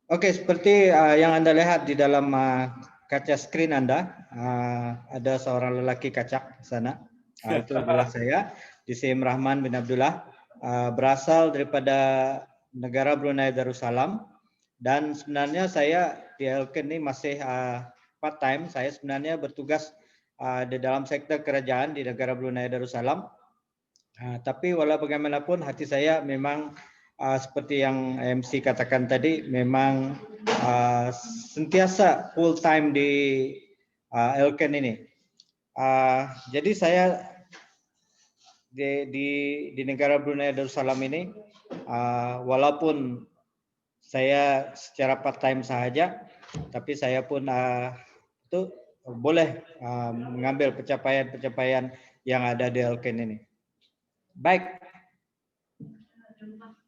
Oke, seperti yang Anda lihat di dalam kaca screen Anda, ada seorang lelaki kacak di sana. Itu adalah saya, Disim Rahman bin Abdullah, berasal daripada negara Brunei Darussalam, dan sebenarnya saya di Elken ini masih part time. Saya sebenarnya bertugas di dalam sektor kerajaan di negara Brunei Darussalam. Tapi walau bagaimanapun hati saya memang seperti yang MC katakan tadi, memang sentiasa full time di Elken ini. Jadi saya di negara Brunei Darussalam ini, walaupun saya secara part time sahaja, tapi saya pun itu boleh mengambil pencapaian-pencapaian yang ada di Elken ini. Baik.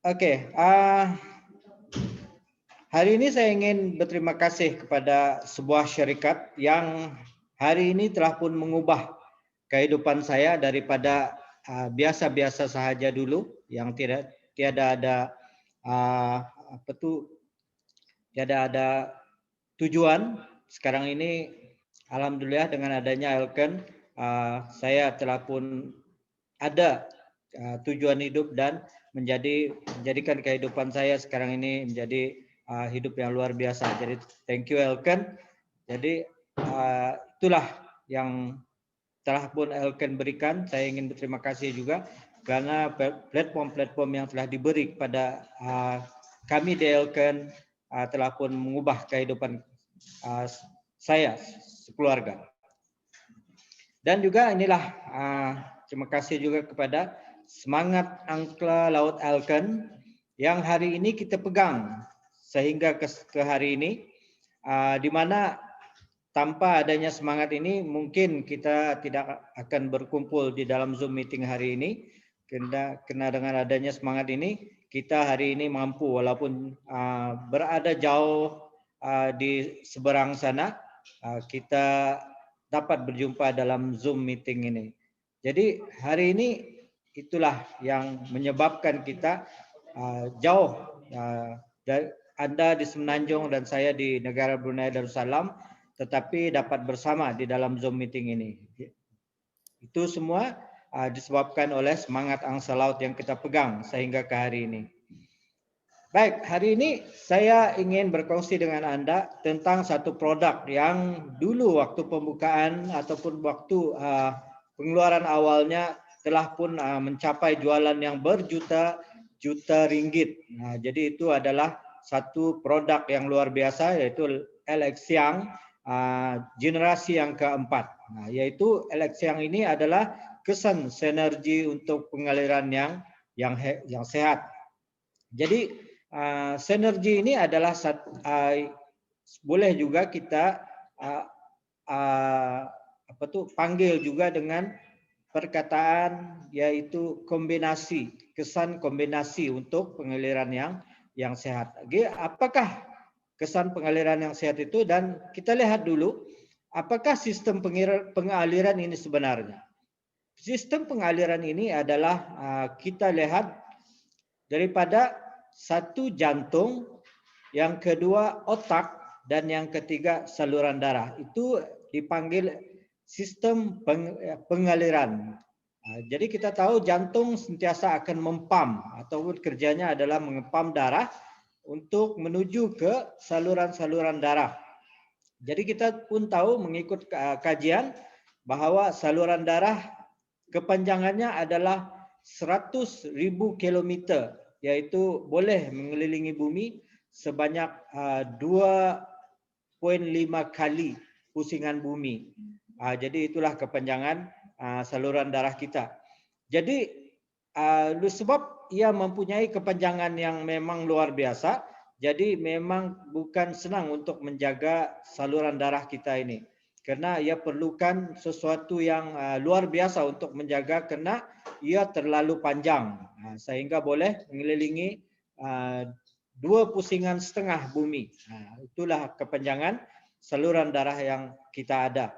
Oke, hari ini saya ingin berterima kasih kepada sebuah syarikat yang hari ini telah pun mengubah kehidupan saya daripada biasa-biasa sahaja dulu, yang tiada ada tujuan. Sekarang ini alhamdulillah dengan adanya Elken, saya telah pun ada tujuan hidup dan menjadikan kehidupan saya sekarang ini menjadi hidup yang luar biasa. Jadi thank you Elken. Jadi itulah yang telah pun Elken berikan. Saya ingin berterima kasih juga karena platform-platform yang telah diberi kepada kami di Elken telah pun mengubah kehidupan saya sekeluarga. Dan juga inilah terima kasih juga kepada semangat Angkla Laut Elken yang hari ini kita pegang sehingga ke hari ini, di mana tanpa adanya semangat ini mungkin kita tidak akan berkumpul di dalam Zoom meeting hari ini. Kena dengan adanya semangat ini kita hari ini mampu walaupun berada jauh di seberang sana, kita dapat berjumpa dalam Zoom meeting ini. Jadi hari ini itulah yang menyebabkan kita jauh, Anda di Semenanjung dan saya di negara Brunei Darussalam, tetapi dapat bersama di dalam Zoom meeting ini. Itu semua disebabkan oleh semangat angsa laut yang kita pegang sehingga ke hari ini. Baik, hari ini saya ingin berkongsi dengan Anda tentang satu produk yang dulu waktu pembukaan ataupun waktu pengeluaran awalnya telah pun mencapai jualan yang berjuta-juta ringgit. Nah, jadi itu adalah satu produk yang luar biasa, yaitu LX-Yang generasi yang keempat. Nah, yaitu LX-Yang ini adalah kesan sinergi untuk pengaliran yang sehat. Jadi sinergi ini adalah boleh juga kita panggil juga dengan perkataan yaitu kombinasi, kesan kombinasi untuk pengaliran yang sehat. Jadi, apakah kesan pengaliran yang sehat itu? Dan kita lihat dulu apakah sistem pengaliran ini sebenarnya. Sistem pengaliran ini adalah kita lihat daripada satu jantung, yang kedua otak, dan yang ketiga saluran darah. Itu dipanggil sistem pengaliran. Jadi kita tahu jantung sentiasa akan mempam ataupun kerjanya adalah mengepam darah untuk menuju ke saluran-saluran darah. Jadi kita pun tahu mengikut kajian bahwa saluran darah kepanjangannya adalah 100.000 kilometer, yaitu boleh mengelilingi bumi sebanyak 2,5 kali pusingan bumi. Jadi itulah kepanjangan saluran darah kita. Jadi sebab ia mempunyai kepanjangan yang memang luar biasa, jadi memang bukan senang untuk menjaga saluran darah kita ini. Karena ia perlukan sesuatu yang luar biasa untuk menjaga, karena ia terlalu panjang sehingga boleh mengelilingi 2,5 pusingan bumi. Itulah kepanjangan saluran darah yang kita ada.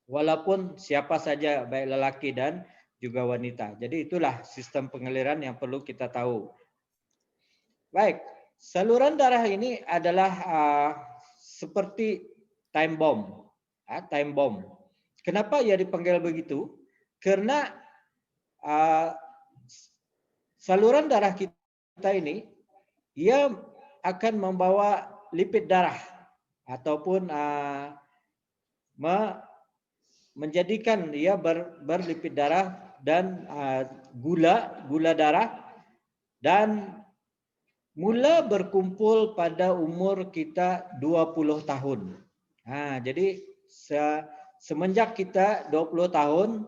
Walaupun siapa saja, baik lelaki dan juga wanita. Jadi itulah sistem pengaliran yang perlu kita tahu. Baik, saluran darah ini adalah seperti time bomb, time bomb. Kenapa ia dipanggil begitu? Karena saluran darah kita ini, ia akan membawa lipid darah ataupun menjadikan dia berlipid darah dan gula darah, dan mula berkumpul pada umur kita 20 tahun. Jadi semenjak kita 20 tahun,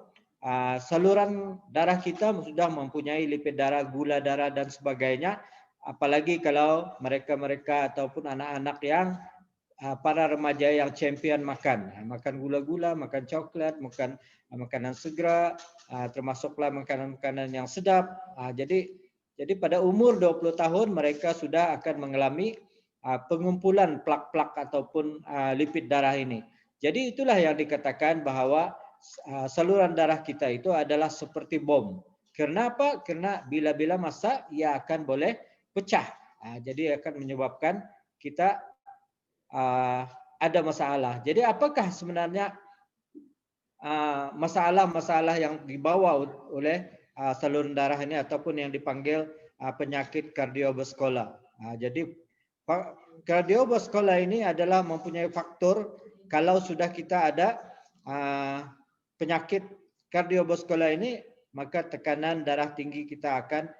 saluran darah kita sudah mempunyai lipid darah, gula darah dan sebagainya. Apalagi kalau mereka-mereka ataupun anak-anak yang para remaja yang champion makan gula-gula, makan coklat, makan makanan segera, termasuklah makanan-makanan yang sedap. Jadi pada umur 20 tahun mereka sudah akan mengalami pengumpulan plak-plak ataupun lipid darah ini. Jadi itulah yang dikatakan bahwa saluran darah kita itu adalah seperti bom. Kenapa? Karena bila-bila masa ia akan boleh pecah. Jadi akan menyebabkan kita ada masalah. Jadi apakah sebenarnya masalah-masalah yang dibawa oleh saluran darah ini ataupun yang dipanggil penyakit kardiovaskular. Jadi kardiovaskular ini adalah mempunyai faktor kalau sudah kita ada penyakit kardiovaskular ini, maka tekanan darah tinggi kita akan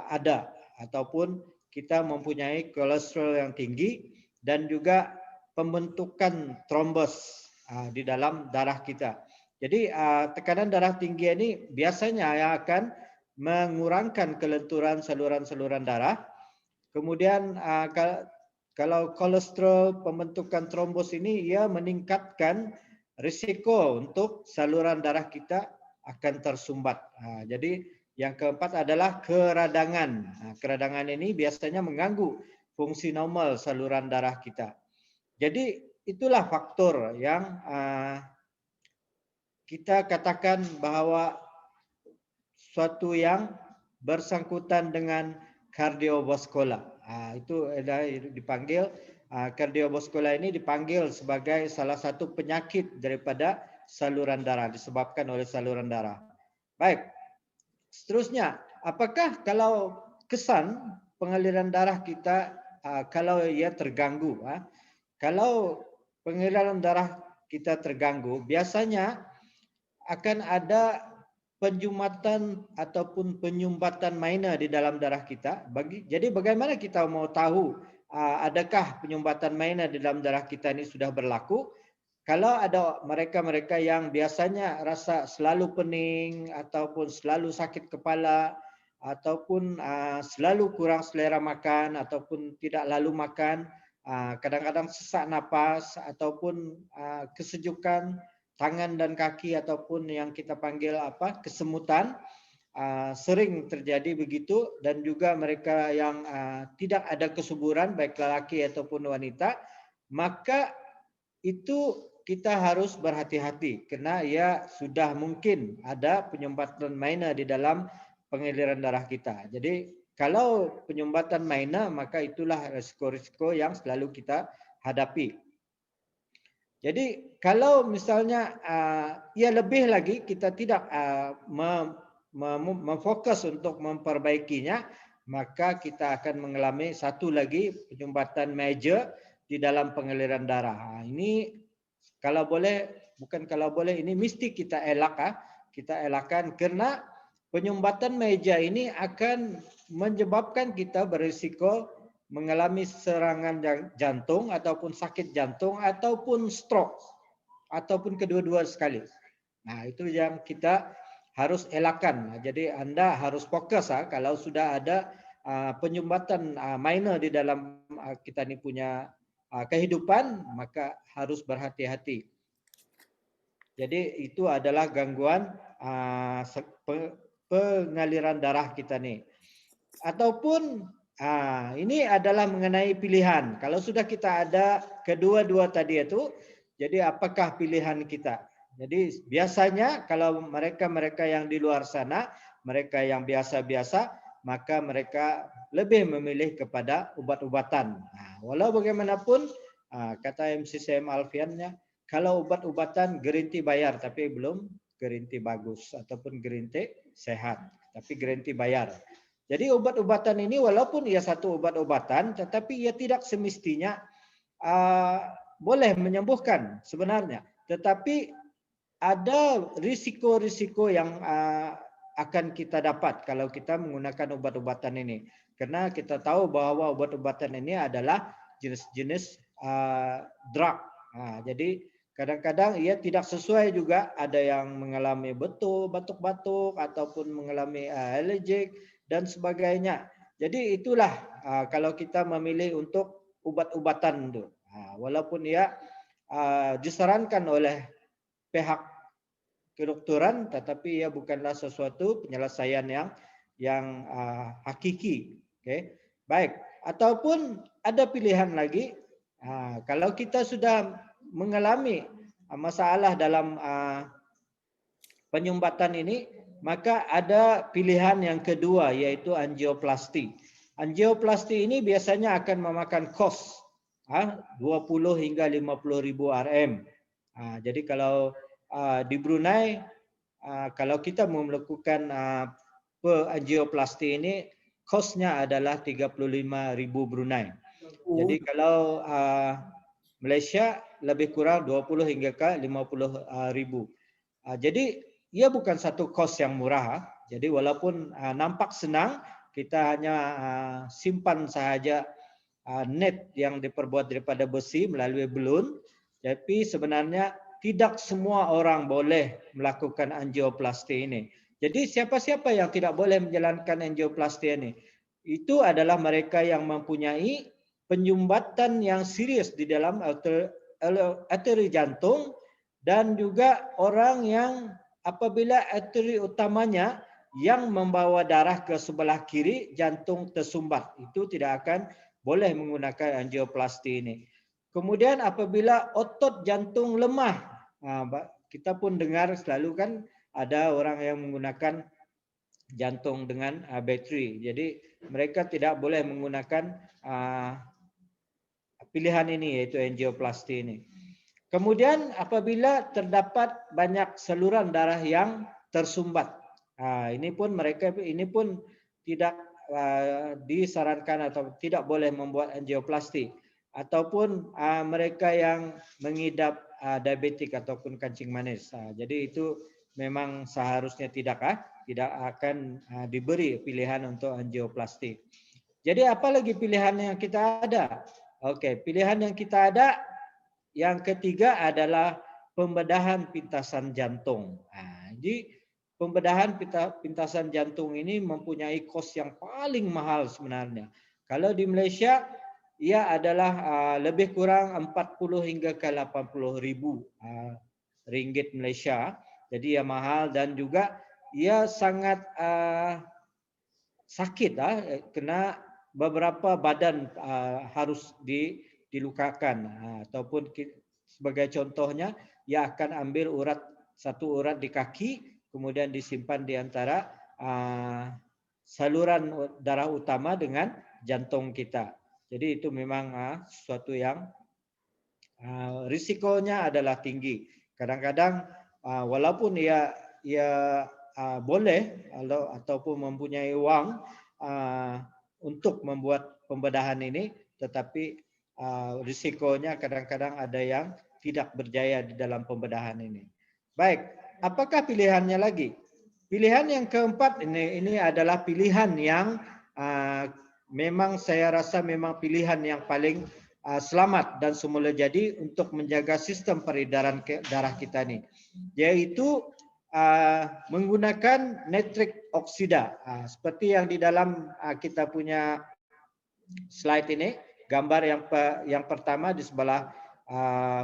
ada, ataupun kita mempunyai kolesterol yang tinggi dan juga pembentukan trombos di dalam darah kita. Jadi tekanan darah tinggi ini biasanya yang akan mengurangkan kelenturan saluran-saluran darah. Kemudian kalau kolesterol, pembentukan trombos ini ia meningkatkan risiko untuk saluran darah kita akan tersumbat. Jadi yang keempat adalah keradangan. Keradangan ini biasanya mengganggu fungsi normal saluran darah kita. Jadi itulah faktor yang kita katakan bahwa suatu yang bersangkutan dengan kardiovaskular. Itu dipanggil kardiovaskular ini dipanggil sebagai salah satu penyakit daripada saluran darah, disebabkan oleh saluran darah. Baik, seterusnya, apakah kalau kesan pengaliran darah kita kalau ia terganggu? Kalau pengaliran darah kita terganggu, biasanya akan ada penjumatan ataupun penyumbatan minor di dalam darah kita. Jadi bagaimana kita mau tahu adakah penyumbatan minor di dalam darah kita ini sudah berlaku? Kalau ada mereka-mereka yang biasanya rasa selalu pening ataupun selalu sakit kepala ataupun selalu kurang selera makan ataupun tidak lalu makan, kadang-kadang sesak napas ataupun kesejukan tangan dan kaki ataupun yang kita panggil kesemutan, sering terjadi begitu, dan juga mereka yang tidak ada kesuburan baik lelaki ataupun wanita, maka itu kita harus berhati-hati karena ya sudah mungkin ada penyumbatan minor di dalam pengaliran darah kita. Jadi kalau penyumbatan minor, maka itulah risiko-risiko yang selalu kita hadapi. Jadi kalau misalnya ya lebih lagi kita tidak memfokus untuk memperbaikinya, maka kita akan mengalami satu lagi penyumbatan major di dalam pengaliran darah. Ini kalau boleh, bukan kalau boleh, ini mesti kita elakkan karena penyumbatan major ini akan menyebabkan kita berisiko mengalami serangan jantung ataupun sakit jantung ataupun stroke ataupun kedua-dua sekali. Nah, itu yang kita harus elakkan. Jadi Anda harus fokus kalau sudah ada penyumbatan minor di dalam kita ini punya kehidupan, maka harus berhati-hati. Jadi itu adalah gangguan pengaliran darah kita nih. Ataupun ini adalah mengenai pilihan. Kalau sudah kita ada kedua-dua tadi itu, jadi apakah pilihan kita? Jadi biasanya kalau mereka-mereka yang di luar sana, mereka yang biasa-biasa, maka mereka lebih memilih kepada obat-obatan. Walau bagaimanapun, kata MCCM Alfiannya, kalau obat-obatan garanti bayar, tapi belum garanti bagus ataupun garanti sehat, tapi garanti bayar. Jadi obat-obatan ini walaupun ia satu obat-obatan, tetapi ia tidak semestinya boleh menyembuhkan sebenarnya. Tetapi ada risiko-risiko yang akan kita dapat kalau kita menggunakan obat-obatan ini. Karena kita tahu bahwa obat-obatan ini adalah jenis-jenis drug. Jadi kadang-kadang ia tidak sesuai juga. Ada yang mengalami batuk-batuk ataupun mengalami allergic dan sebagainya. Jadi itulah kalau kita memilih untuk obat-obatan itu. Walaupun ia disarankan oleh pihak kedokteran, tetapi ia bukanlah sesuatu penyelesaian yang hakiki. Okay. Baik. Ataupun ada pilihan lagi, kalau kita sudah mengalami masalah dalam penyumbatan ini, maka ada pilihan yang kedua, yaitu angioplasti. Angioplasti ini biasanya akan memakan kos 20 hingga 50 ribu RM. Jadi kalau di Brunei, kalau kita melakukan angioplasti ini, kosnya adalah 35 ribu Brunei. Jadi kalau Malaysia lebih kurang 20 hingga ke 50 ribu. Jadi ia bukan satu kos yang murah. Jadi walaupun nampak senang, kita hanya simpan sahaja net yang diperbuat daripada besi melalui belun, tapi sebenarnya tidak semua orang boleh melakukan angioplasti ini. Jadi siapa-siapa yang tidak boleh menjalankan angioplasti ini, itu adalah mereka yang mempunyai penyumbatan yang serius di dalam arteri jantung, dan juga orang yang apabila arteri utamanya yang membawa darah ke sebelah kiri, jantung tersumbat, itu tidak akan boleh menggunakan angioplasti ini. Kemudian apabila otot jantung lemah, kita pun dengar selalu kan ada orang yang menggunakan jantung dengan bateri. Jadi mereka tidak boleh menggunakan pilihan ini, yaitu angioplasti ini. Kemudian apabila terdapat banyak saluran darah yang tersumbat, ini pun tidak disarankan atau tidak boleh membuat angioplasti. Ataupun mereka yang mengidap diabetik ataupun kencing manis. Jadi itu memang seharusnya tidak akan diberi pilihan untuk angioplasti. Jadi apa lagi pilihan yang kita ada? Oke, pilihan yang kita ada yang ketiga adalah pembedahan pintasan jantung. Jadi pembedahan pintasan jantung ini mempunyai kos yang paling mahal sebenarnya. Kalau di Malaysia, ia adalah lebih kurang 40 hingga ke 80 ribu ringgit Malaysia. Jadi ia mahal dan juga ia sangat sakit, kena beberapa badan harus dilukakan, ataupun sebagai contohnya, ia akan ambil satu urat di kaki, kemudian disimpan di antara saluran darah utama dengan jantung kita. Jadi itu memang sesuatu yang risikonya adalah tinggi. Kadang-kadang walaupun ia boleh ataupun mempunyai uang untuk membuat pembedahan ini, tetapi risikonya kadang-kadang ada yang tidak berjaya di dalam pembedahan ini. Baik, apakah pilihannya lagi? Pilihan yang keempat ini adalah pilihan yang memang saya rasa memang pilihan yang paling selamat dan semula jadi untuk menjaga sistem peredaran darah kita ini, yaitu menggunakan nitric oksida. Seperti yang di dalam kita punya slide ini, gambar yang pertama di sebelah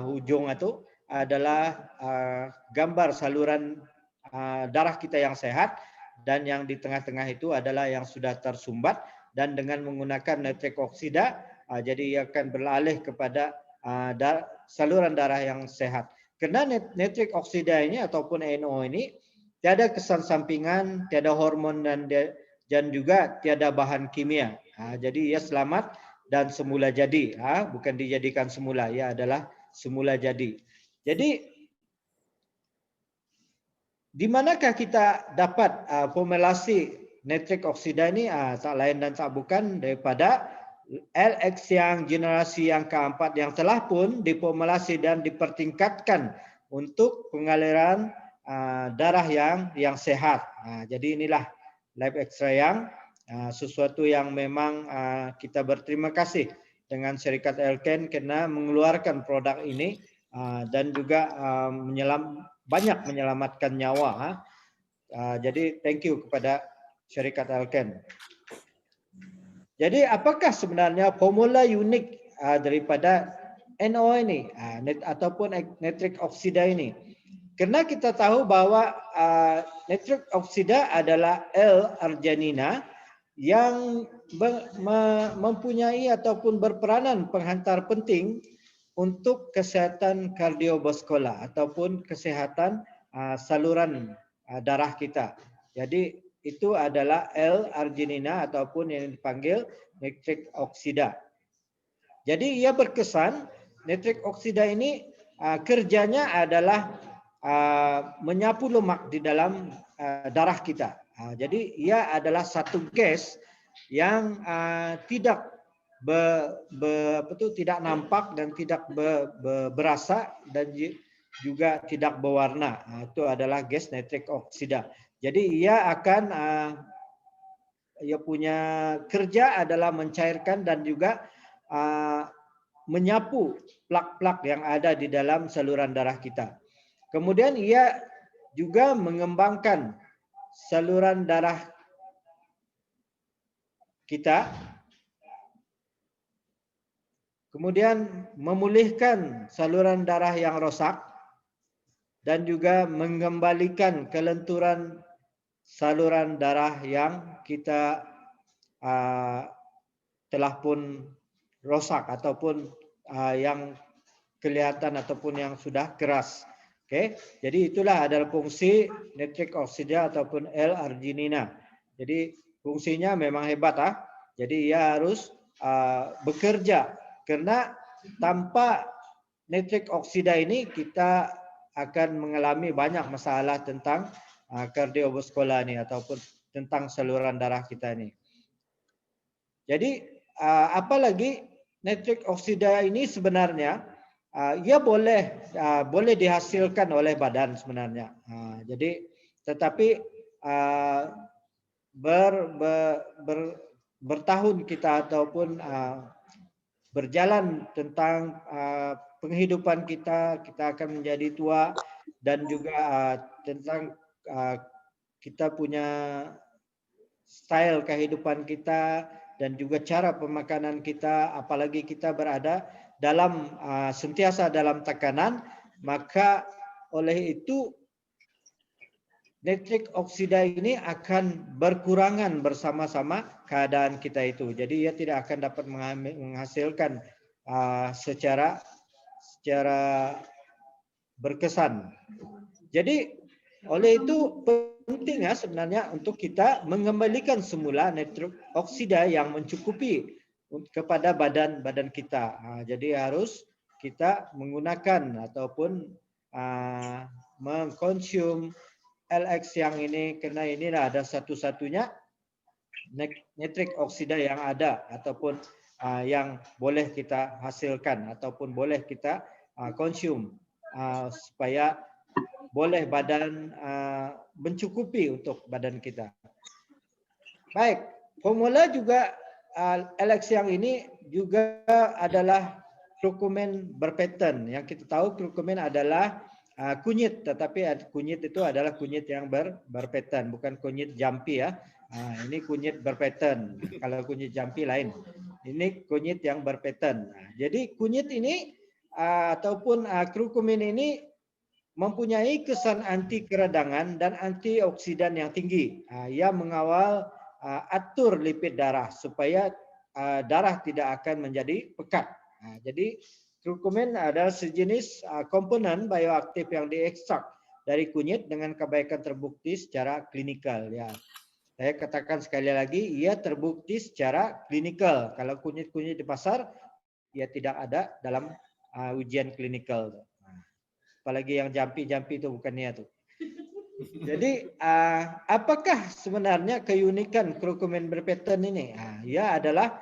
ujung itu adalah gambar saluran darah kita yang sehat, dan yang di tengah-tengah itu adalah yang sudah tersumbat. Dan dengan menggunakan nitric oksida, jadi ia akan beralih kepada saluran darah yang sehat. Karena nitric oksida ini ataupun NO ini tiada kesan sampingan, tiada hormon dan dan juga tiada bahan kimia. Jadi ia selamat dan semula jadi. Bukan dijadikan semula, ia adalah semula jadi. Jadi di manakah kita dapat formulasi nitrik oksida ini? Tak lain dan tak bukan daripada LX yang generasi yang keempat yang telah pun diformulasi dan dipertingkatkan untuk pengaliran darah yang sehat. Jadi inilah Life Extra yang sesuatu yang memang kita berterima kasih dengan syarikat Elken karena mengeluarkan produk ini dan juga banyak menyelamatkan nyawa. Jadi thank you kepada syarikat Elken. Jadi apakah sebenarnya formula unik daripada NO ini ataupun nitrik oksida ini? Karena kita tahu bahwa nitrik oksida adalah L-arginina yang mempunyai ataupun berperanan penghantar penting untuk kesihatan kardiovaskular ataupun kesihatan saluran darah kita. Jadi itu adalah L-arginina ataupun yang dipanggil nitrik oksida. Jadi ia berkesan, nitrik oksida ini kerjanya adalah menyapu lemak di dalam darah kita. Jadi ia adalah satu gas yang tidak tidak nampak dan tidak berasa dan juga tidak berwarna. Itu adalah gas nitrik oksida. Jadi ia akan ia punya kerja adalah mencairkan dan juga menyapu plak-plak yang ada di dalam saluran darah kita. Kemudian ia juga mengembangkan saluran darah kita. Kemudian memulihkan saluran darah yang rosak dan juga mengembalikan kelenturan saluran darah yang kita telah pun rosak ataupun yang kelihatan ataupun yang sudah keras. Oke, jadi itulah adalah fungsi nitrik oksida ataupun L-arginina. Jadi fungsinya memang hebat. Jadi ia harus bekerja karena tanpa nitrik oksida ini kita akan mengalami banyak masalah tentang kardiovaskular ini ataupun tentang saluran darah kita ini. Jadi apalagi nitrik oksida ini sebenarnya ia boleh dihasilkan oleh badan sebenarnya. Jadi tetapi bertahun kita ataupun berjalan tentang penghidupan kita akan menjadi tua dan juga tentang kita punya style kehidupan kita dan juga cara pemakanan kita, apalagi kita berada dalam sentiasa dalam tekanan, maka oleh itu nitrik oksida ini akan berkurangan bersama-sama keadaan kita itu. Jadi ia tidak akan dapat menghasilkan secara berkesan. Jadi oleh itu penting sebenarnya untuk kita mengembalikan semula nitrik oksida yang mencukupi kepada badan kita. Jadi harus kita menggunakan ataupun mengkonsum LX yang ini karena inilah ada satu-satunya nitrik oksida yang ada ataupun yang boleh kita hasilkan ataupun boleh kita konsum supaya boleh badan mencukupi untuk badan kita. Baik, formula juga LX yang ini juga adalah kurkumin berpattern. Yang kita tahu kurkumin adalah kunyit, tetapi kunyit itu adalah kunyit yang berpattern, bukan kunyit jumpy ya. Ini kunyit berpattern. Kalau kunyit jumpy lain. Ini kunyit yang berpattern. Jadi kunyit ini ataupun kurkumin ini mempunyai kesan anti keradangan dan antioksidan yang tinggi. Ia mengawal atur lipid darah supaya darah tidak akan menjadi pekat. Jadi kurkumin adalah sejenis komponen bioaktif yang diekstrak dari kunyit dengan kebaikan terbukti secara klinikal. Ya, saya katakan sekali lagi, ia terbukti secara klinikal. Kalau kunyit-kunyit di pasar, ia tidak ada dalam ujian klinikal. Apalagi yang jampi-jampi itu bukannya tuh. Jadi apakah sebenarnya keunikan krokomen berpattern ini? Ia adalah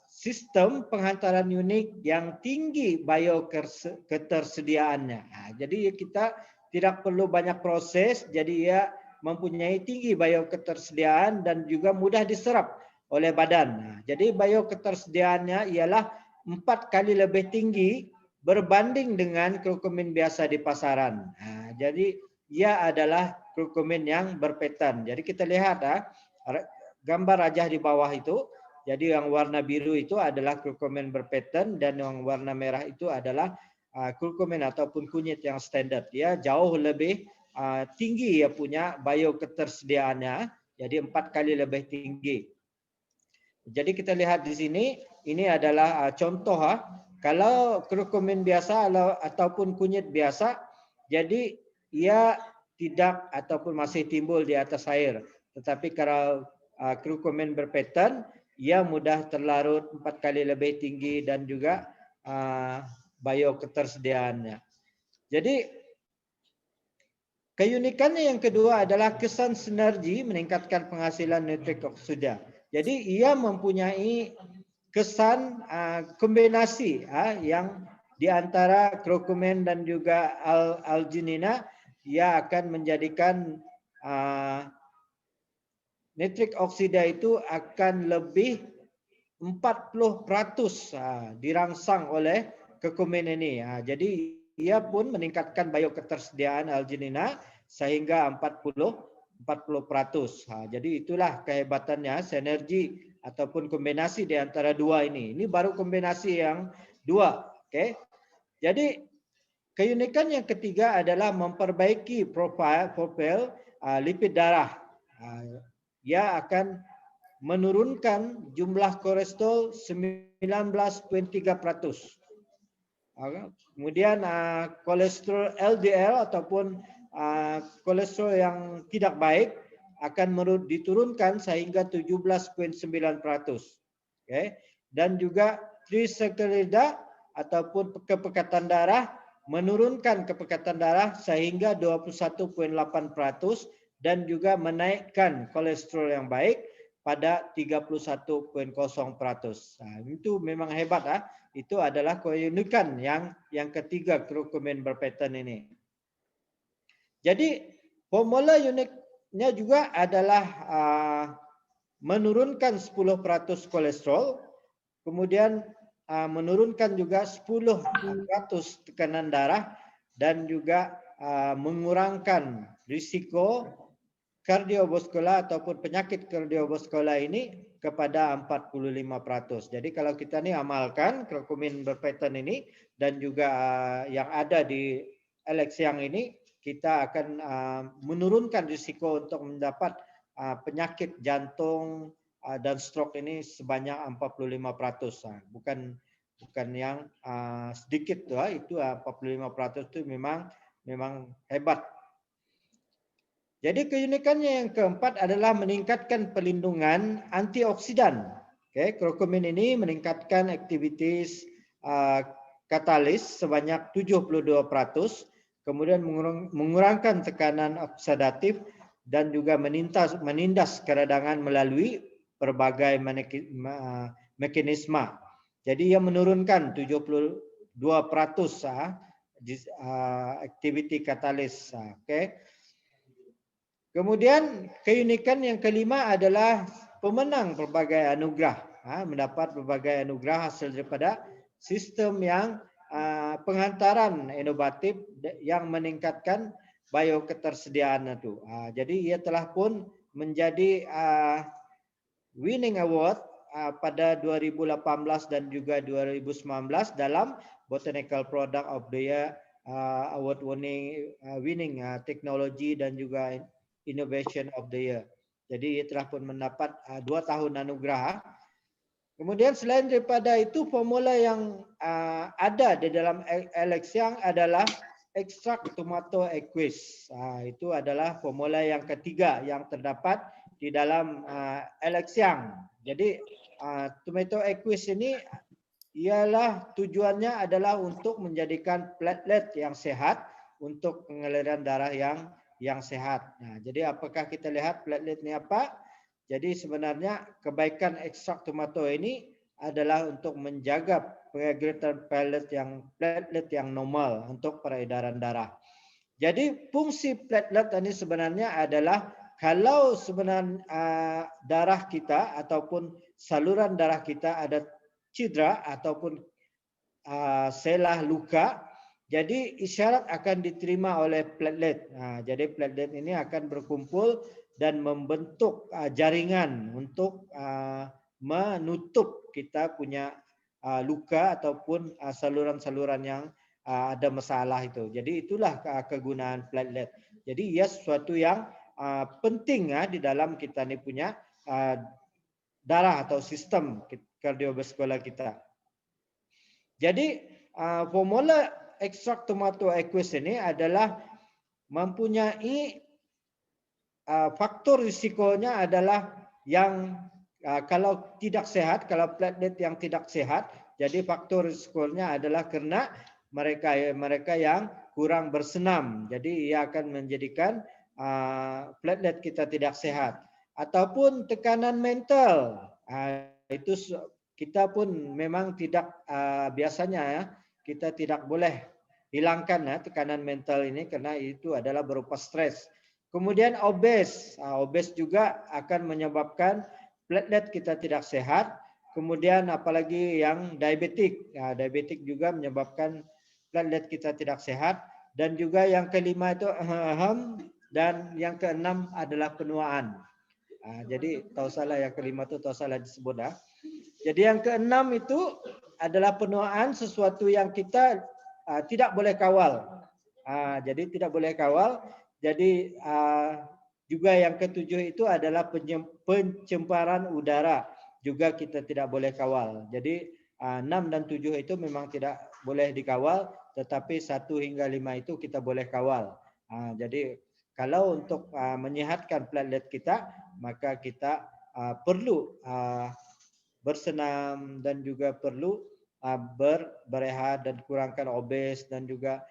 sistem penghantaran unik yang tinggi bioketersediaannya. Jadi kita tidak perlu banyak proses, jadi ia mempunyai tinggi bioketersediaan dan juga mudah diserap oleh badan. Jadi bioketersediaannya ialah 4 kali lebih tinggi berbanding dengan krokomen biasa di pasaran. Jadi ia adalah kurkumin yang berpattern. Jadi kita lihat gambar rajah di bawah itu. Jadi yang warna biru itu adalah kurkumin berpattern dan yang warna merah itu adalah kurkumin ataupun kunyit yang standar. Dia jauh lebih tinggi ya punya bioketersediaannya. Jadi 4 kali lebih tinggi. Jadi kita lihat di sini, ini adalah contoh. Kalau kurkumin biasa ataupun kunyit biasa, jadi ia tidak ataupun masih timbul di atas air. Tetapi kalau kurkumin berpattern, ia mudah terlarut 4 kali lebih tinggi dan juga bioketersediaannya. Jadi keunikannya yang kedua adalah kesan sinergi meningkatkan penghasilan nitrik oksida. Jadi ia mempunyai kesan kombinasi yang di antara krokomen dan juga alginina, ia akan menjadikan nitrik oksida itu akan lebih 40% dirangsang oleh krokomen ini. Jadi ia pun meningkatkan bioketersediaan alginina sehingga 40%. Jadi itulah kehebatannya sinergi ataupun kombinasi di antara dua ini. Ini baru kombinasi yang dua. Oke. Jadi keunikan yang ketiga adalah memperbaiki profil lipid darah. Ia akan menurunkan jumlah kolesterol 19,3%. Kemudian kolesterol LDL ataupun kolesterol yang tidak baik akan diturunkan sehingga 17,9%. Okay. Dan juga trisakarida ataupun kepekatan darah menurunkan kepekatan darah sehingga 21,8% dan juga menaikkan kolesterol yang baik pada 31,0%. Itu memang hebat. Itu adalah keunikan yang ketiga krokomen berpattern ini. Jadi formula uniknya juga adalah menurunkan 10% kolesterol, kemudian menurunkan juga 10% tekanan darah dan juga mengurangkan risiko kardiovaskular ataupun penyakit kardiovaskular ini kepada 45%. Jadi kalau kita nih amalkan krokomen berpattern ini dan juga yang ada di LX yang ini, kita akan menurunkan risiko untuk mendapat penyakit jantung dan stroke ini sebanyak 45%. Bukan yang sedikit tuh, itu 45% itu memang hebat. Jadi keunikannya yang keempat adalah meningkatkan perlindungan antioksidan. Oke, krokomen ini meningkatkan aktivitas katalis sebanyak 72%, kemudian mengurangkan tekanan oksidatif dan juga menindas keradangan melalui berbagai mekanisme. Jadi ia menurunkan 72% aktiviti katalis. Oke. Kemudian keunikan yang kelima adalah pemenang berbagai anugerah, mendapat berbagai anugerah hasil daripada sistem yang penghantaran inovatif yang meningkatkan bioketersediaan itu. Jadi ia telah pun menjadi winning award pada 2018 dan juga 2019 dalam Botanical Product of the Year award winning teknologi dan juga Innovation of the Year. Jadi ia telah pun mendapat 2 tahun anugerah. Kemudian selain daripada itu, formula yang ada di dalam LX yang adalah ekstrak tomato aqueous. Itu adalah formula yang ketiga yang terdapat di dalam Alexiang. Jadi tomato aqueous ini ialah tujuannya adalah untuk menjadikan platelet yang sehat untuk pengaliran darah yang sehat. Nah, jadi apakah kita lihat platelet ini apa? Jadi sebenarnya kebaikan ekstrak tomato ini adalah untuk menjaga pengagregatan platelet yang normal untuk peredaran darah. Jadi fungsi platelet ini sebenarnya adalah kalau sebenarnya darah kita ataupun saluran darah kita ada cedera ataupun selah luka, jadi isyarat akan diterima oleh platelet. Jadi platelet ini akan berkumpul dan membentuk jaringan untuk menutup kita punya luka ataupun saluran-saluran yang ada masalah itu. Jadi itulah kegunaan platelet. Jadi ia sesuatu yang penting di dalam kita ini punya darah atau sistem kardiovaskular kita. Jadi formula ekstrak tomato aqueous ini adalah mempunyai faktor risikonya adalah yang kalau tidak sehat, kalau platelet yang tidak sehat, jadi faktor risikonya adalah karena mereka yang kurang bersenam. Jadi ia akan menjadikan platelet kita tidak sehat. Ataupun tekanan mental, itu kita pun memang tidak biasanya kita tidak boleh hilangkan tekanan mental ini karena itu adalah berupa stres. Kemudian obes juga akan menyebabkan platelet kita tidak sehat. Kemudian apalagi yang diabetik, diabetik juga menyebabkan platelet kita tidak sehat. Dan juga yang kelima itu dan yang keenam adalah penuaan. Jadi tahu salah yang kelima itu tahu salah disebut. Jadi yang keenam itu adalah penuaan, sesuatu yang kita tidak boleh kawal. Jadi tidak boleh kawal. Jadi juga yang ketujuh itu adalah pencemparan udara, juga kita tidak boleh kawal. Jadi 6 dan 7 itu memang tidak boleh dikawal, tetapi 1 hingga 5 itu kita boleh kawal. Jadi kalau untuk menyehatkan platelet kita, maka kita perlu bersenam dan juga perlu berehat dan kurangkan obes dan juga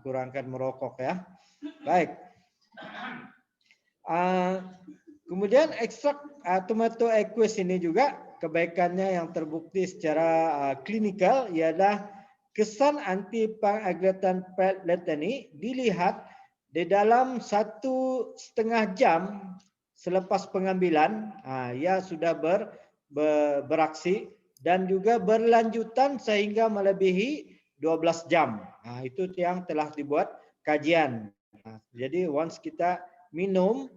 kurangkan merokok ya. Baik. Kemudian ekstrak tomato aqueous ini juga kebaikannya yang terbukti secara klinikal ialah kesan anti pengagregatan platelet ini dilihat di dalam 1,5 jam selepas pengambilan, ia sudah beraksi dan juga berlanjutan sehingga melebihi 12 jam. Itu yang telah dibuat kajian. Jadi once kita minum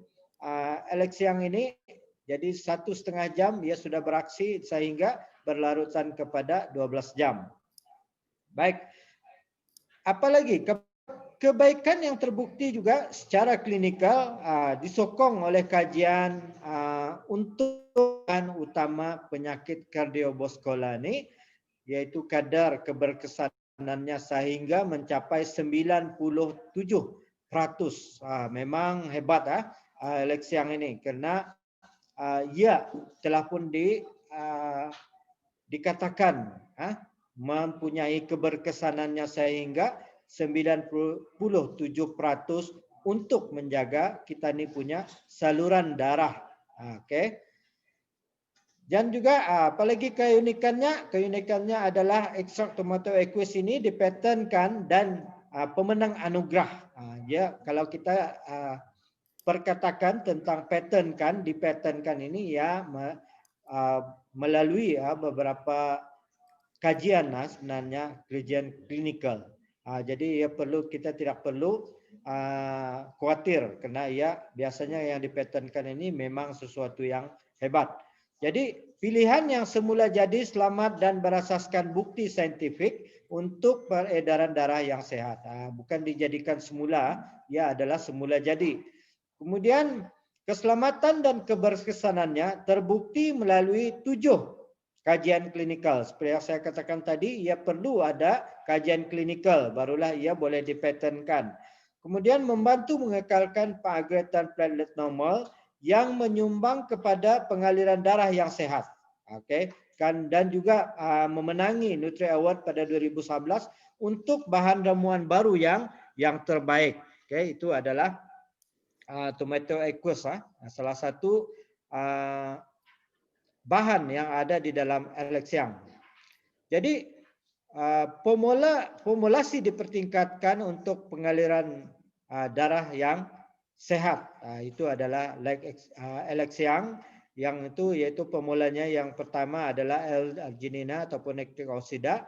Alexiang ini, jadi 1,5 jam dia sudah beraksi sehingga berlarutan kepada 12 jam. Baik. Apalagi kebaikan yang terbukti juga secara klinikal disokong oleh kajian untuk utama penyakit kardiovaskular ini, yaitu kadar keberkesanannya sehingga mencapai 97%. Memang hebat Alexiang ini karena ia telah pun dikatakan mempunyai keberkesanannya sehingga 97% untuk menjaga kita ini punya saluran darah. Oke. Dan juga apalagi keunikannya adalah ekstrak tomato aqueous ini dipatenkan dan pemenang anugerah. Ya, kalau kita perkatakan tentang dipatenkan ini ya melalui beberapa kajian sebenarnya kajian klinikal. Jadi kita tidak perlu khawatir karena biasanya yang dipatenkan ini memang sesuatu yang hebat. Jadi pilihan yang semula jadi selamat dan berasaskan bukti saintifik untuk peredaran darah yang sehat. Bukan dijadikan semula, ia adalah semula jadi. Kemudian keselamatan dan keberkesanannya terbukti melalui 7 kajian klinikal. Seperti yang saya katakan tadi, ia perlu ada kajian klinikal, barulah ia boleh dipatenkan. Kemudian membantu mengekalkan pengagregatan platelet normal yang menyumbang kepada pengaliran darah yang sehat. Oke, kan, dan juga memenangi Nutri Award pada 2011 untuk bahan ramuan baru yang terbaik. Oke, itu adalah tomato aqueous, salah satu bahan yang ada di dalam Alexiang. Jadi formulasi dipertingkatkan untuk pengaliran darah yang sehat. Itu adalah Alexiang, yang itu yaitu formulanya yang pertama adalah L-arginina ataupun lactic oxida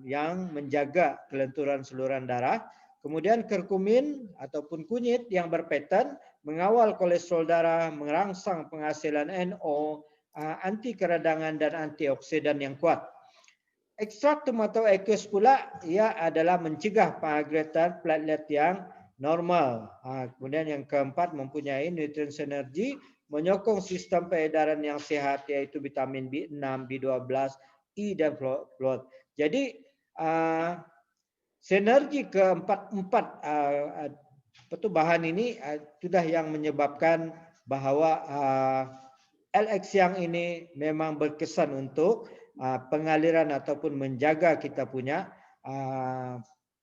yang menjaga kelenturan saluran darah. Kemudian kurkumin ataupun kunyit yang berpaten mengawal kolesterol darah, merangsang penghasilan NO, anti keradangan dan antioksidan yang kuat. Ekstrak tomato aqueous pula ia adalah mencegah pengagratan platelet yang normal. Kemudian yang keempat, mempunyai nutrien sinergi, menyokong sistem peredaran yang sehat yaitu vitamin B6, B12, E dan folate. Jadi sinergi keempat bahan ini sudah yang menyebabkan bahwa Alexiang ini memang berkesan untuk pengaliran ataupun menjaga kita punya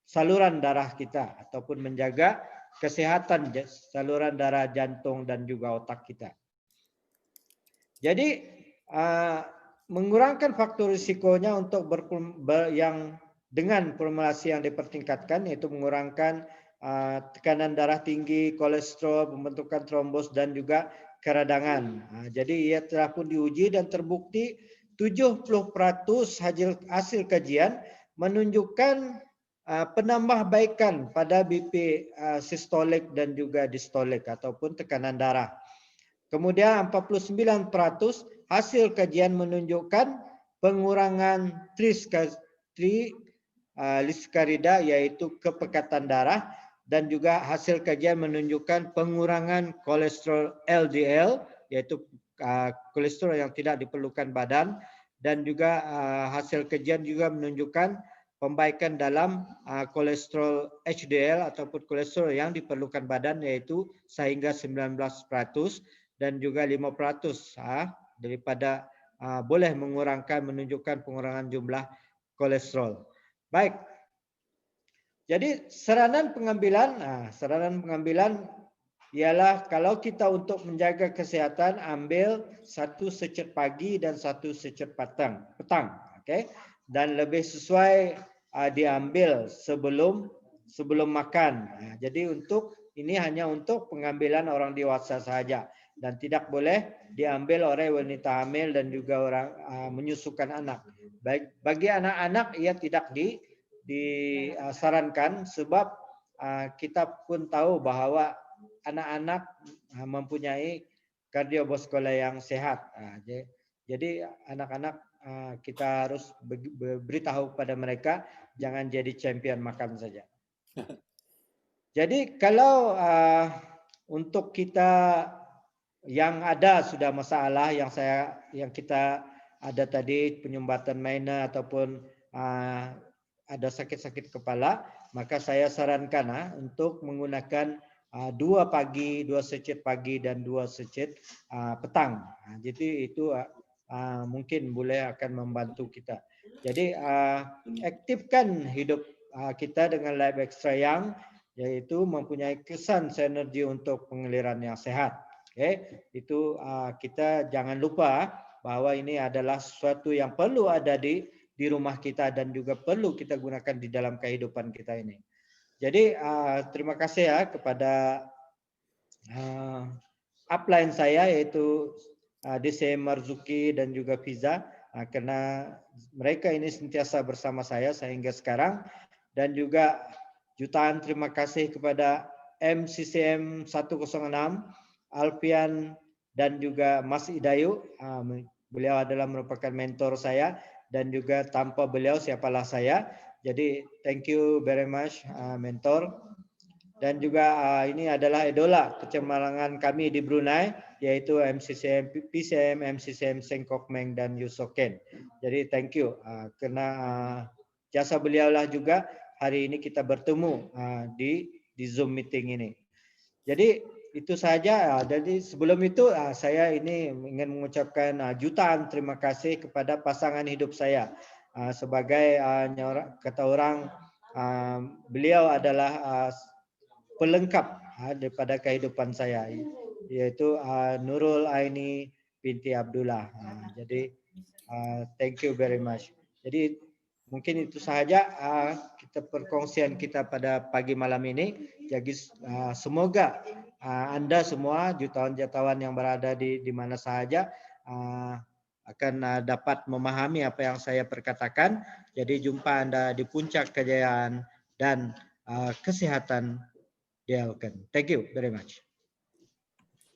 saluran darah kita ataupun menjaga kesehatan saluran darah jantung dan juga otak kita. Jadi mengurangkan faktor risikonya untuk yang dengan formulasi yang dipertingkatkan, yaitu mengurangkan tekanan darah tinggi, kolesterol, pembentukan trombos dan juga keradangan. Jadi ia telah pun diuji dan terbukti 70% hasil kajian menunjukkan penambahbaikan pada BP sistolik dan juga distolik ataupun tekanan darah. Kemudian 49% hasil kajian menunjukkan pengurangan trigliserida yaitu kepekatan darah, dan juga hasil kajian menunjukkan pengurangan kolesterol LDL yaitu kolesterol yang tidak diperlukan badan, dan juga hasil kajian juga menunjukkan pembaikan dalam kolesterol HDL ataupun kolesterol yang diperlukan badan yaitu sehingga 19%, dan juga 5% daripada boleh menunjukkan pengurangan jumlah kolesterol. Baik. Jadi saranan pengambilan ialah kalau kita untuk menjaga kesehatan, ambil satu secet pagi dan satu secet petang. Okey. Dan lebih sesuai diambil sebelum makan. Jadi ini hanya untuk pengambilan orang dewasa saja dan tidak boleh diambil oleh wanita hamil dan juga orang menyusukan anak. Bagi anak-anak ia tidak disarankan sebab kita pun tahu bahwa anak-anak mempunyai kardiovaskular yang sehat. Jadi anak-anak kita harus beritahu pada mereka jangan jadi champion makan saja. Jadi kalau untuk kita yang ada sudah masalah yang kita ada tadi penyumbatan minor ataupun ada sakit-sakit kepala, maka saya sarankan untuk menggunakan 2 secet pagi dan 2 secet petang. Jadi itu mungkin boleh akan membantu kita. Jadi aktifkan hidup kita dengan Life Extra yang yaitu mempunyai kesan sinergi untuk pengaliran yang sehat. Itu kita jangan lupa bahwa ini adalah sesuatu yang perlu ada di rumah kita dan juga perlu kita gunakan di dalam kehidupan kita ini. Jadi terima kasih kepada upline saya yaitu DCM Marzuki dan juga Fiza karena mereka ini sentiasa bersama saya sehingga sekarang, dan juga jutaan terima kasih kepada MCCM 106 Alfian dan juga Mas Idayu. Beliau adalah merupakan mentor saya dan juga tanpa beliau siapalah saya. Jadi thank you very much mentor. Dan juga ini adalah idola kecemerlangan kami di Brunei yaitu MCCM PCM, MCCM Sengkok Meng dan Yusoken. Jadi thank you karena jasa beliau lah juga hari ini kita bertemu di Zoom meeting ini. Jadi itu saja. Jadi sebelum itu saya ini ingin mengucapkan jutaan terima kasih kepada pasangan hidup saya. Sebagai kata orang, beliau adalah pelengkap daripada kehidupan saya, yaitu Nurul Aini binti Abdullah. Jadi thank you very much. Jadi mungkin itu sahaja kita perkongsian kita pada pagi malam ini. Jadi semoga Anda semua jutawan-jutawan yang berada di mana sahaja akan dapat memahami apa yang saya perkatakan. Jadi jumpa Anda di puncak kejayaan dan kesehatan. Thank you very much.